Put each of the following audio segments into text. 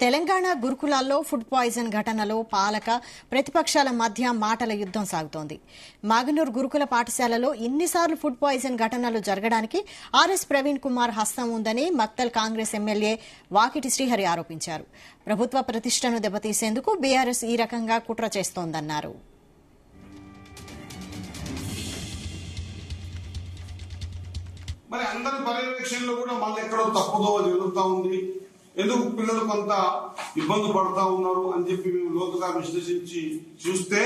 తెలంగాణ గురుకులాల్లో food poison ఘటనలో పాలక ప్రతిపక్షాల మధ్య మాటల యుద్దం సాగుతోంది. మాగనూర్ గురుకుల పాఠశాలలో ఇన్నిసార్లు ఫుడ్ పాయిజన్ ఘటనలు జరగడానికి ఆర్ఎస్ ప్రవీణ్ కుమార్ హస్తం ఉందని మక్తల్ కాంగ్రెస్ ఎమ్మెల్యే వాకిటి శ్రీహరి ఆరోపించారు. ప్రభుత్వ ప్రతిష్టను దెబ్బతీసేందుకు బీఆర్ఎస్ ఈ రకంగా కుట్ర చేస్తోందన్నారు. మరి అందరి పర్యవేక్షణలో కూడా మళ్ళీ ఎక్కడో తప్పుదో జరుగుతూ ఉంది. ఎందుకు పిల్లలు కొంత ఇబ్బంది పడతా ఉన్నారు అని చెప్పి మేము లోతుగా విశ్లేషించి చూస్తే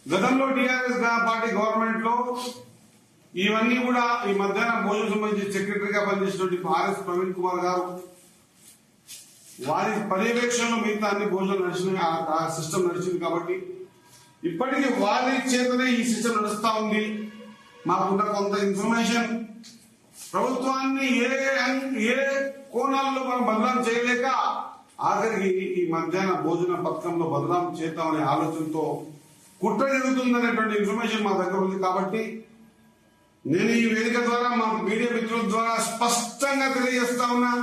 గతంలో టీఆర్ఎస్ పార్టీ గవర్నమెంట్ లో ఇవన్నీ కూడా ఈ మధ్యాహ్న భోజనం సంబంధించి సెక్రటరీగా పనిచేసినటువంటి ఆర్ఎస్ ప్రవీణ్ కుమార్ గారు వారి పర్యవేక్షణలో మిగతా అన్ని భోజనాలు నడిచినాయి. ఆ సిస్టమ్ నడిచింది కాబట్టి ఇప్పటికీ వారి చేతనే ఈ సిస్టమ్ నడుస్తా ఉంది. మాకున్న కొంత ఇన్ఫర్మేషన్ ప్రభుత్వాన్ని ఏ కోణాల్లో మనం బదనాం చేయలేక ఆఖరికి ఈ మధ్యాహ్న భోజన పథకంలో బదనాం చేద్దామనే ఆలోచనతో కుట్ర జరుగుతుందనేటువంటి ఇన్ఫర్మేషన్ మా దగ్గర ఉంది. కాబట్టి నేను ఈ వేదిక ద్వారా మా మీడియా మిత్రుల ద్వారా స్పష్టంగా తెలియజేస్తా ఉన్నా,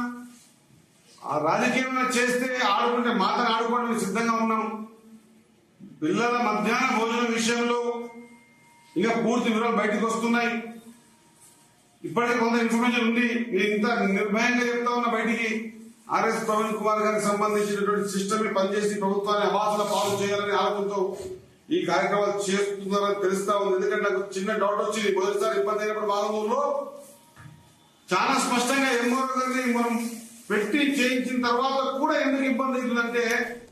ఆ రాజకీయం చేస్తే ఆడుకుంటే మాటలు ఆడుకోవడానికి సిద్ధంగా ఉన్నాం. పిల్లల మధ్యాహ్న భోజనం విషయంలో ఇంకా పూర్తి వివరాలు బయటకు వస్తున్నాయి. ఇప్పటికే కొంత ఇన్ఫర్మేషన్ ఉంది. నేను ఇంత నిర్భయంగా చెప్తా ఉన్నా బయటికి ఆర్ఎస్ ప్రవీణ్ కుమార్ గారికి సంబంధించినటువంటి సిస్టమ్ పనిచేసి ప్రభుత్వాన్ని అవాసుల పాలు చేయాలనే ఆలోచనతో ఈ కార్యక్రమాలు చేస్తున్నారని తెలుస్తా ఉంది. ఎందుకంటే నాకు చిన్న డౌట్ వచ్చింది. మొదటిసారి ఇబ్బంది అయినప్పుడు మాగనూరులో చాలా స్పష్టంగా ఎంఆర్ఓ గారిని మనం పెట్టి చేయించిన తర్వాత కూడా ఎందుకు ఇబ్బంది అవుతుందంటే